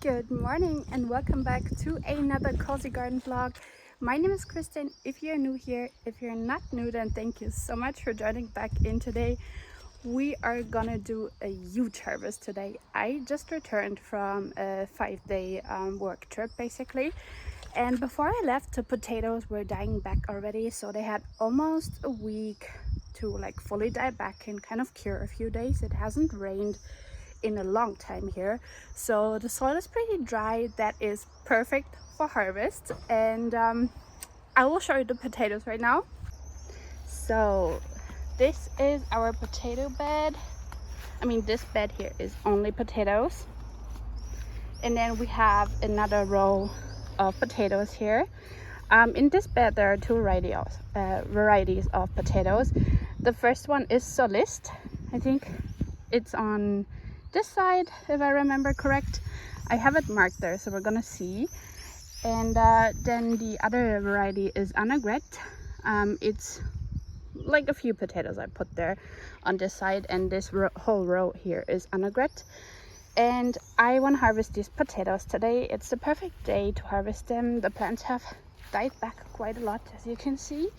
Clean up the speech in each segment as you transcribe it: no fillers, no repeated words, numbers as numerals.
Good morning and welcome back to another cozy garden vlog. My name is Kristen. If you're new here, if you're not new, then thank you so much for joining back in today. We are gonna do a huge harvest today. I just returned from a 5-day work trip basically, and before I left, the potatoes were dying back already, so they had almost a week to like fully die back and kind of cure a few days. It hasn't rained in a long time here, so the soil is pretty dry. That is perfect for harvest, and I will show you the potatoes right now. So this is our potato bed. I mean, this bed here is only potatoes, and then we have another row of potatoes here. In this bed there are two varieties of potatoes. The first one is Solist. I think it's on this side, if I remember correct. I have it marked there, so we're gonna see. And then the other variety is Anagret. It's like a few potatoes I put there on this side, and this whole row here is Anagret. And I want to harvest these potatoes today. It's the perfect day to harvest them. The plants have died back quite a lot, as you can see,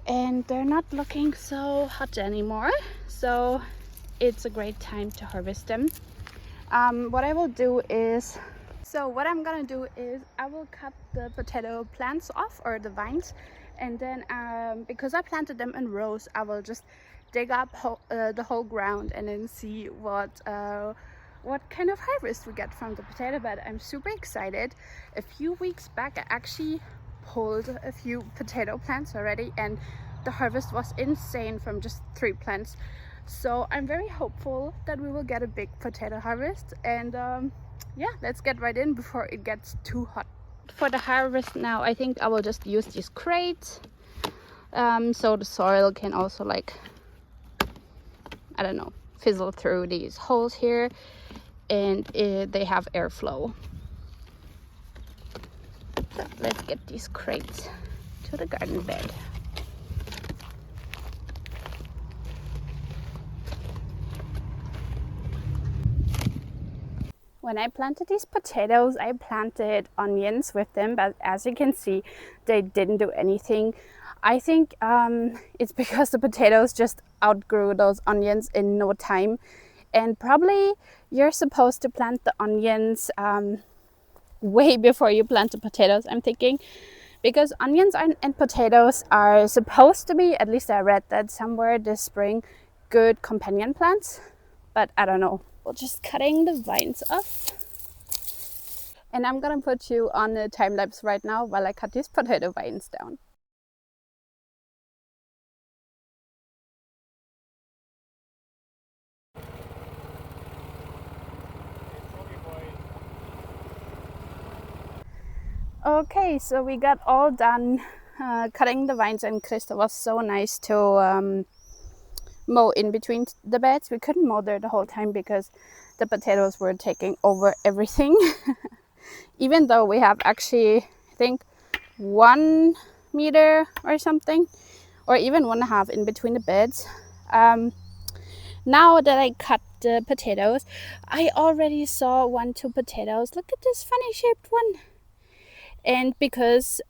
and they're not looking so hot anymore, so it's a great time to harvest them. What I will do is, what I'm gonna do is I will cut the potato plants off, or the vines, and then because I planted them in rows, I will just dig up the whole ground and then see what kind of harvest we get from the potato bed. I'm super excited. A few weeks back I actually pulled a few potato plants already, and the harvest was insane from just 3 plants. So I'm very hopeful that we will get a big potato harvest, and yeah, let's get right in before it gets too hot. For the harvest now, I think I will just use these crates, so the soil can also, like, I don't know, fizzle through these holes here, and they have airflow. So let's get these crates to the garden bed. When I planted these potatoes, I planted onions with them, but as you can see, they didn't do anything. I think it's because the potatoes just outgrew those onions in no time. And probably you're supposed to plant the onions way before you plant the potatoes, I'm thinking, because onions and potatoes are supposed to be, at least I read that somewhere this spring, good companion plants, but I don't know. We're just cutting the vines off, and I'm gonna put you on a time lapse right now while I cut these potato vines down. Okay, so we got all done cutting the vines, and Krista was so nice to mow in between the beds. We couldn't mow there the whole time because the potatoes were taking over everything. Even though we have actually, I think, 1 meter or something, or even 1.5 in between the beds. Now that I cut the potatoes, I already saw 2 potatoes. Look at this funny shaped one. And because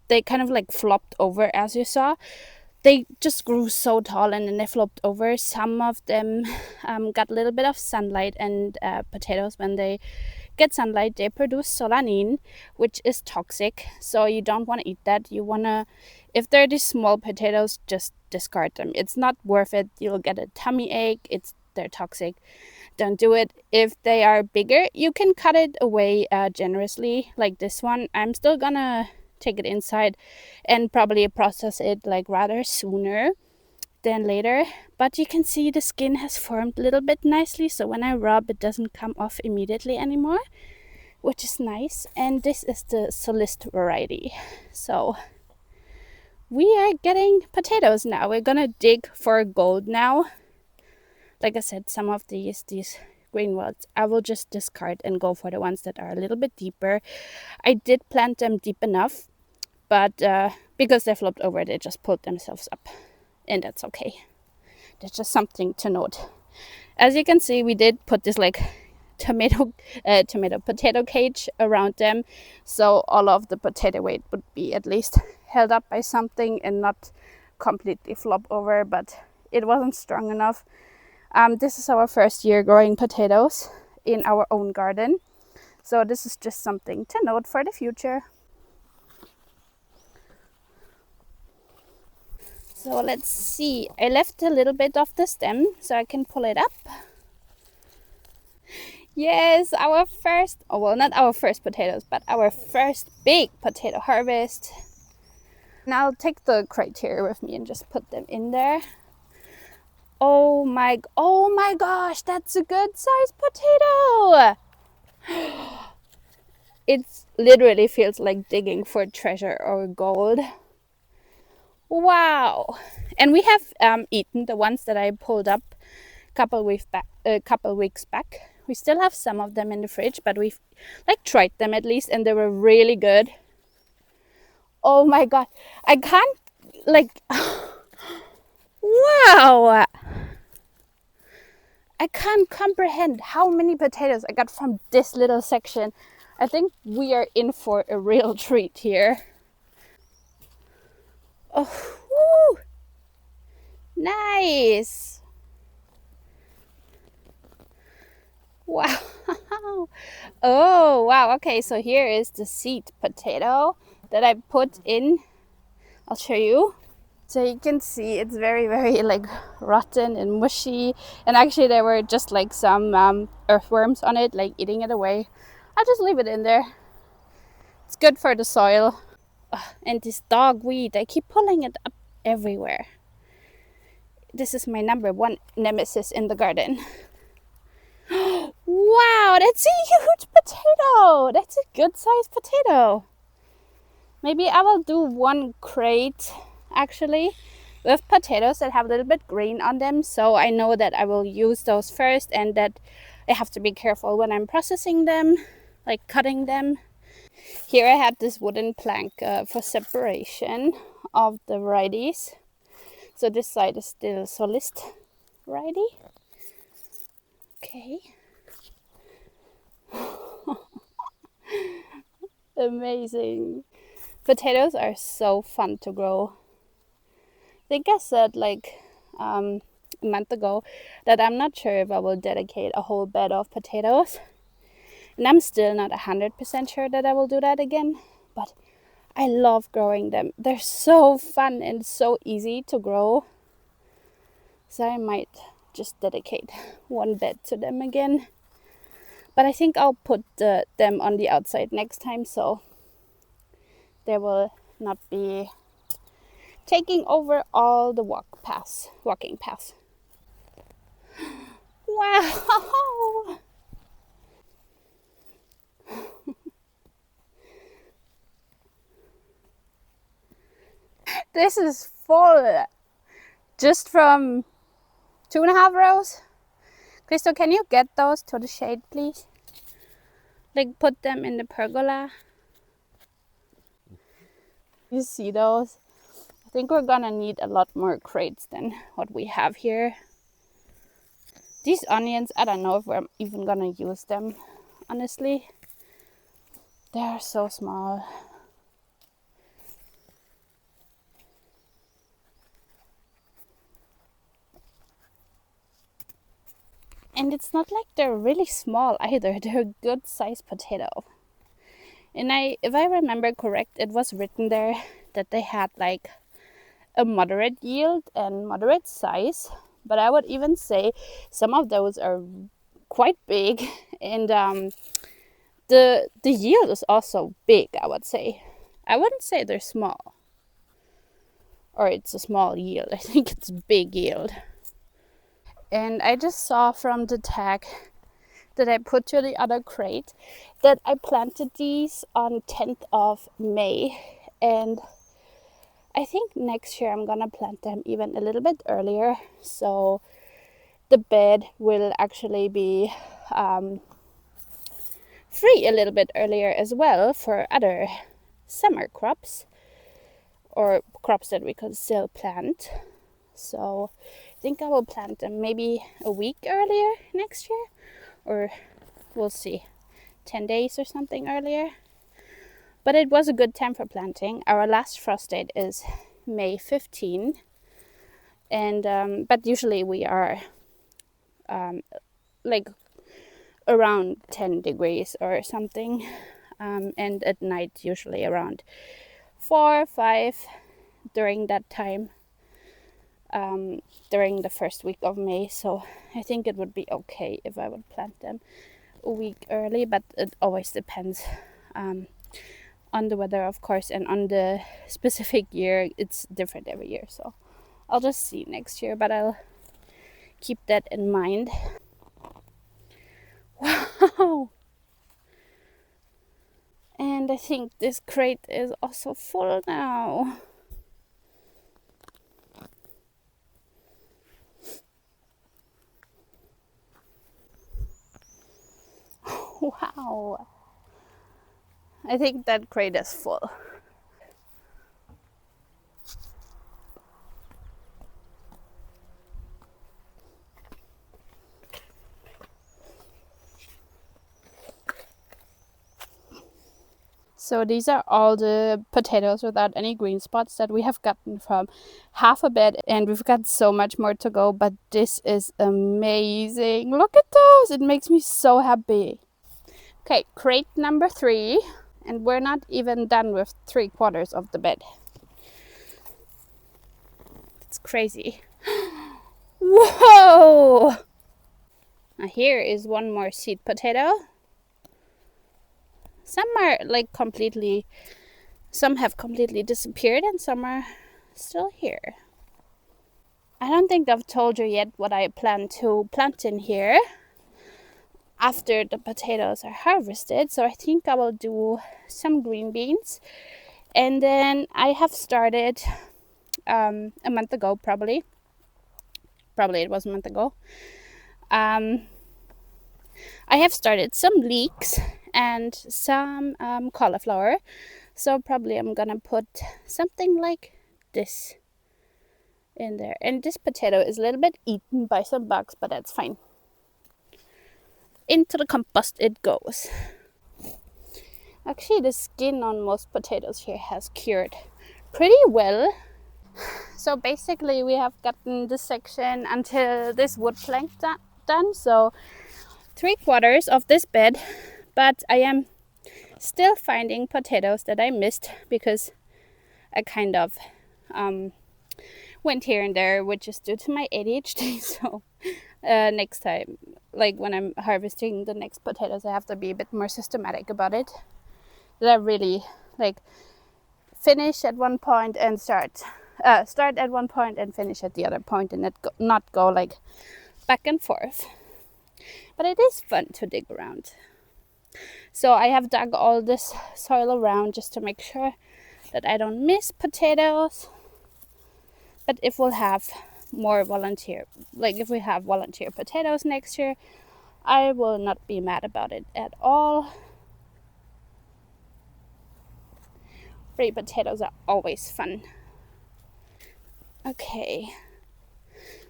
they kind of like flopped over, as you saw, they just grew so tall and then they flopped over. Some of them got a little bit of sunlight, and potatoes, when they get sunlight, they produce solanine, which is toxic, so you don't want to eat that. You want to, if they're these small potatoes, just discard them. It's not worth it. You'll get a tummy ache. They're toxic. Don't do it. If they are bigger, you can cut it away generously, like this one. I'm still gonna take it inside and probably process it like rather sooner than later, but you can see the skin has formed a little bit nicely, so when I rub, it doesn't come off immediately anymore, which is nice. And this is the Solist variety. So we are getting potatoes now. We're gonna dig for gold now. Like I said, some of these green ones I will just discard and go for the ones that are a little bit deeper. I did plant them deep enough, but because they flopped over, they just pulled themselves up, and that's okay. That's just something to note. As you can see, we did put this like potato cage around them, so all of the potato weight would be at least held up by something and not completely flop over, but it wasn't strong enough. This is our first year growing potatoes in our own garden, so this is just something to note for the future. So let's see, I left a little bit of the stem so I can pull it up. Yes, our first, oh well, not our first potatoes, but our first big potato harvest. And I'll take the crate here with me and just put them in there. Oh my gosh, that's a good sized potato. It literally feels like digging for treasure or gold. Wow. And we have eaten the ones that I pulled up a couple weeks back. We still have some of them in the fridge, but we've like tried them at least, and they were really good. Oh my god, I can't like wow, I can't comprehend how many potatoes I got from this little section. I think we are in for a real treat here. Oh, woo, nice. Wow. Oh wow, okay, so here is the seed potato that I put in. I'll show you. So you can see it's very like rotten and mushy, and actually there were just like some earthworms on it, like eating it away. I'll just leave it in there. It's good for the soil. And this dogweed, I keep pulling it up everywhere. This is my number one nemesis in the garden. Wow, that's a huge potato. That's a good sized potato. Maybe I will do one crate actually with potatoes that have a little bit green on them, so I know that I will use those first and that I have to be careful when I'm processing them, like cutting them. Here I had this wooden plank for separation of the varieties. So this side is still solist variety. Okay. Amazing. Potatoes are so fun to grow. I think I said like a month ago that I'm not sure if I will dedicate a whole bed of potatoes. And I'm still not 100% sure that I will do that again. But I love growing them. They're so fun and so easy to grow. So I might just dedicate one bed to them again. But I think I'll put them on the outside next time, so they will not be taking over all the walking paths. Wow! This is full. Just from 2.5 rows. Crystal, can you get those to the shade, please? Like put them in the pergola. You see those? I think we're gonna need a lot more crates than what we have here. These onions, I don't know if we're even gonna use them, honestly. They're so small. And it's not like they're really small either. They're a good sized potato. And if I remember correct, it was written there that they had like a moderate yield and moderate size. But I would even say some of those are quite big, and the yield is also big, I would say. I wouldn't say they're small, or it's a small yield. I think it's big yield. And I just saw from the tag that I put to the other crate that I planted these on 10th of May, and I think next year I'm gonna plant them even a little bit earlier, so the bed will actually be free a little bit earlier as well for other summer crops or crops that we could still plant. So I think I will plant them maybe a week earlier next year, or we'll see, 10 days or something earlier. But it was a good time for planting. Our last frost date is May 15, and but usually we are like around 10 degrees or something, and at night usually around 4 or 5 during that time, during the first week of May. So I think it would be okay if I would plant them a week early, but it always depends on the weather, of course, and on the specific year. It's different every year, so I'll just see next year, but I'll keep that in mind. Wow! And I think this crate is also full now. Wow! I think that crate is full. So these are all the potatoes without any green spots that we have gotten from half a bed, and we've got so much more to go, but this is amazing. Look at those! It makes me so happy. Okay, crate number 3, and we're not even done with 3/4 of the bed. It's crazy. Whoa! Now here is one more seed potato. Some are like completely, some have completely disappeared and some are still here. I don't think I've told you yet what I plan to plant in here after the potatoes are harvested. So I think I will do some green beans. And then I have started a month ago, probably it was a month ago. I have started some leeks and some cauliflower. So probably I'm gonna put something like this in there. And this potato is a little bit eaten by some bugs, but that's fine. Into the compost it goes. Actually, the skin on most potatoes here has cured pretty well. So basically we have gotten this section until this wood plank done. So 3/4 of this bed, but I am still finding potatoes that I missed because I kind of went here and there, which is due to my ADHD. So next time, like when I'm harvesting the next potatoes, I have to be a bit more systematic about it. That I really like finish at one point and start at one point and finish at the other point, and not go like back and forth. But it is fun to dig around. So I have dug all this soil around just to make sure that I don't miss potatoes. But if we'll have more volunteer, like if we have volunteer potatoes next year, I will not be mad about it at all. Free potatoes are always fun. Okay.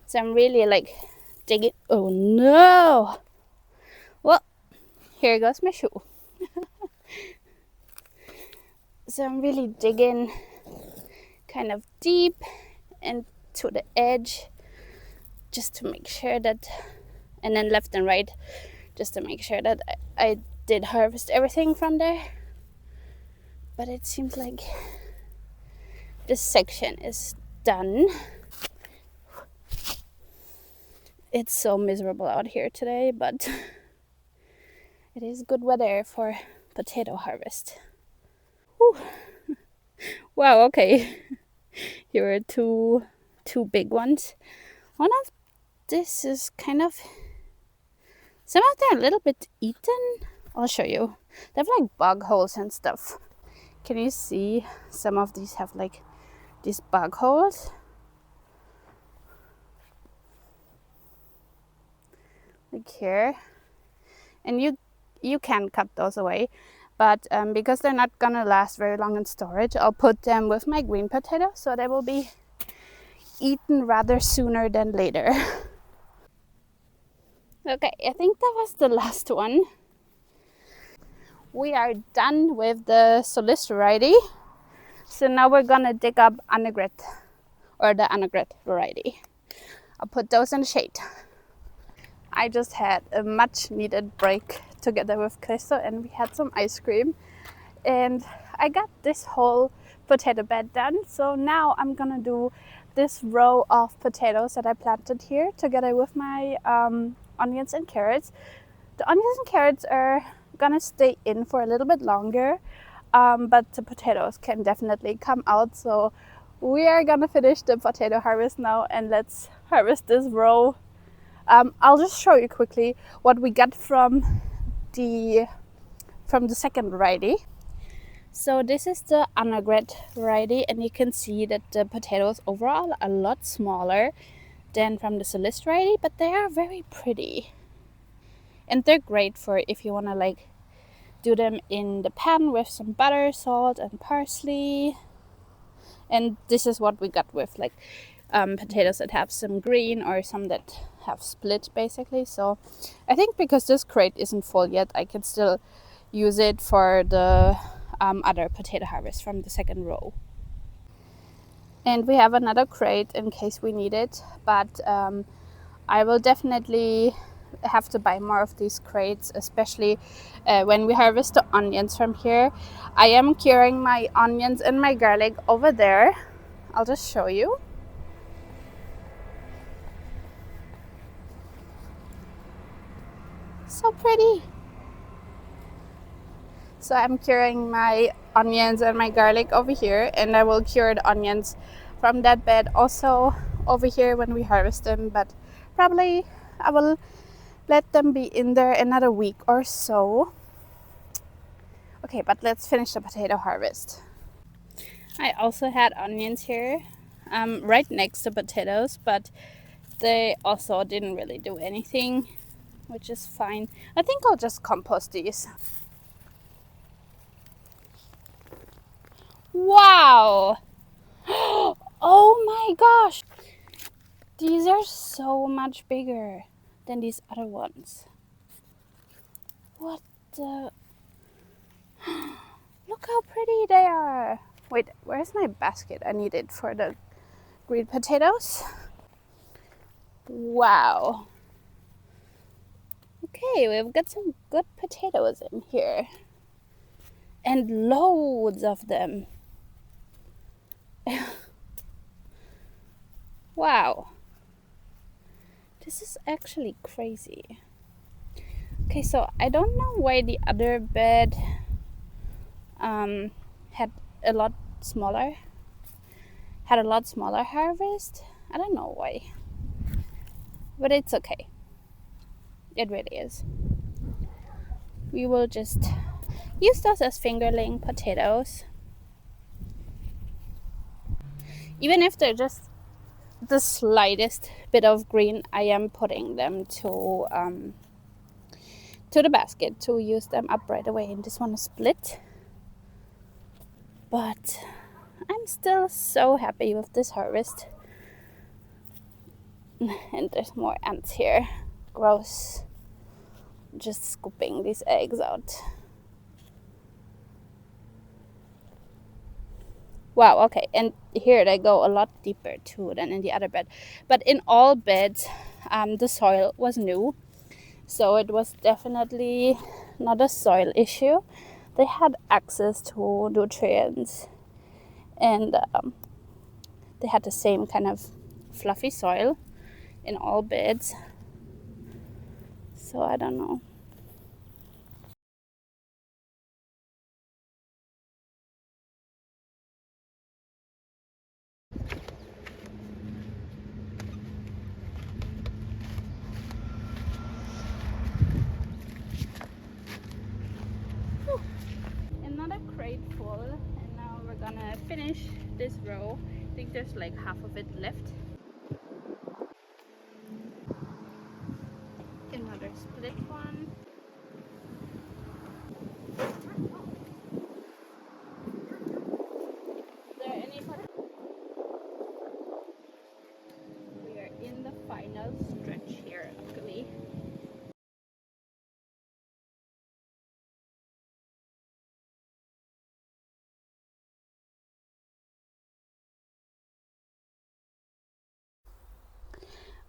So I'm really like digging. Oh no! Well, here goes my shoe. So I'm really digging kind of deep and to the edge just to make sure that, and then left and right just to make sure that I did harvest everything from there. But it seems like this section is done. It's so miserable out here today, but it is good weather for potato harvest. Whew. Wow, okay. Here are two big ones. One of this is kind of, some of them are a little bit eaten. I'll show you. They have like bug holes and stuff. Can you see some of these have like these bug holes? Like here. And you can cut those away. But because they're not gonna last very long in storage, I'll put them with my green potatoes, so they will be eaten rather sooner than later. Okay, I think that was the last one. We are done with the Solis variety. So now we're gonna dig up Annegret, or the Annegret variety. I'll put those in the shade. I just had a much needed break together with Christo, and we had some ice cream. And I got this whole potato bed done. So now I'm gonna do this row of potatoes that I planted here together with my onions and carrots. The onions and carrots are gonna stay in for a little bit longer, but the potatoes can definitely come out. So we are gonna finish the potato harvest now, and let's harvest this row. I'll just show you quickly what we got from the second variety. So this is the Annegret variety, and you can see that the potatoes overall are a lot smaller than from the Solis variety, but they are very pretty. And they're great for if you want to like do them in the pan with some butter, salt, and parsley. And this is what we got with like potatoes that have some green or some that have split basically. So I think because this crate isn't full yet, I can still use it for the other potato harvest from the second row. And we have another crate in case we need it, but I will definitely have to buy more of these crates, especially when we harvest the onions from here. I am curing my onions and my garlic over there. I'll just show you. So pretty. So I'm curing my onions and my garlic over here, and I will cure the onions from that bed also over here when we harvest them, but probably I will let them be in there another week or so. Okay, but let's finish the potato harvest. I also had onions here right next to potatoes, but they also didn't really do anything, which is fine. I think I'll just compost these. Wow! Oh my gosh! These are so much bigger than these other ones. What the? Look how pretty they are! Wait, where's my basket? I need it for the green potatoes. Wow. Okay, we've got some good potatoes in here. And loads of them. Wow. This is actually crazy. Okay, so I don't know why the other bed had a lot smaller harvest. I don't know why, but it's okay. It really is. We will just use those as fingerling potatoes, even if they're just the slightest bit of green. I am putting them to the basket to use them up right away. And this one is split, but I'm still so happy with this harvest. And there's more ants here. Gross. Just scooping these eggs out. Wow, okay, and here they go a lot deeper too than in the other bed. But in all beds, the soil was new, so it was definitely not a soil issue. They had access to nutrients, and they had the same kind of fluffy soil in all beds. So I don't know. Another crate full, and now we're gonna finish this row. I think there's like half of it left. Another split one. There any part? We are in the final stretch here, luckily.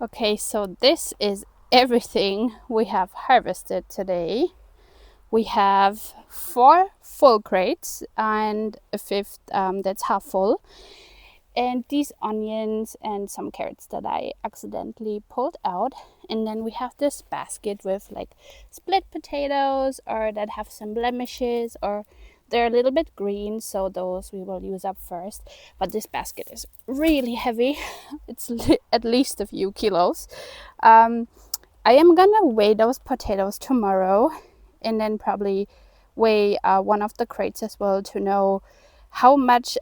Okay, so this is everything we have harvested today. We have 4 full crates and a fifth that's half full. And these onions and some carrots that I accidentally pulled out. And then we have this basket with like split potatoes or that have some blemishes, or they're a little bit green, so those we will use up first. But this basket is really heavy. It's at least a few kilos. I am gonna weigh those potatoes tomorrow and then probably weigh one of the crates as well to know how much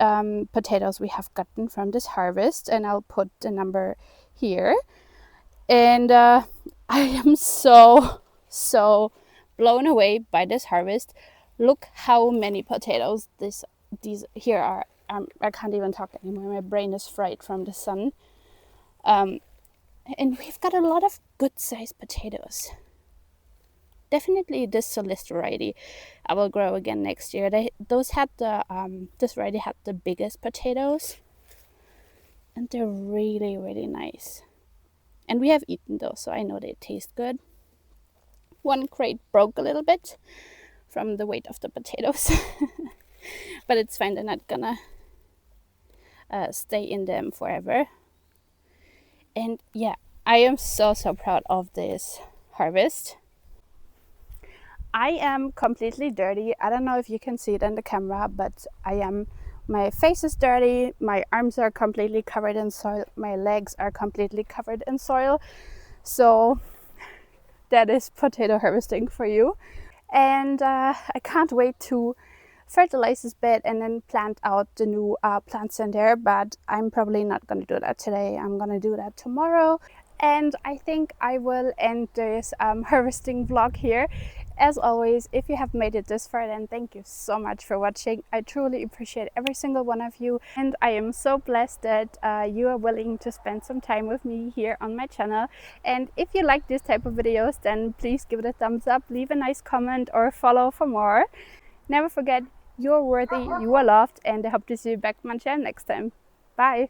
potatoes we have gotten from this harvest, and I'll put the number here. And I am so blown away by this harvest. Look how many potatoes these here are. I can't even talk anymore. My brain is fried from the sun. And we've got a lot of good sized potatoes. Definitely this Solis variety I will grow again next year. Those had the this variety had the biggest potatoes, and they're really nice. And we have eaten those, so I know they taste good. One crate broke a little bit from the weight of the potatoes, but it's fine. They're not gonna stay in them forever. And yeah, I am so proud of this harvest. I am completely dirty. I don't know if you can see it in the camera, but my face is dirty, my arms are completely covered in soil, my legs are completely covered in soil. So that is potato harvesting for you. And I can't wait to fertilize this bed and then plant out the new plants in there, but I'm probably not going to do that today. I'm going to do that tomorrow. And I think I will end this harvesting vlog here. As always, if you have made it this far, then thank you so much for watching. I truly appreciate every single one of you, and I am so blessed that you are willing to spend some time with me here on my channel. And if you like this type of videos, then please give it a thumbs up, leave a nice comment, or follow for more. Never forget, you're worthy, you are loved, and I hope to see you back on my channel next time. Bye!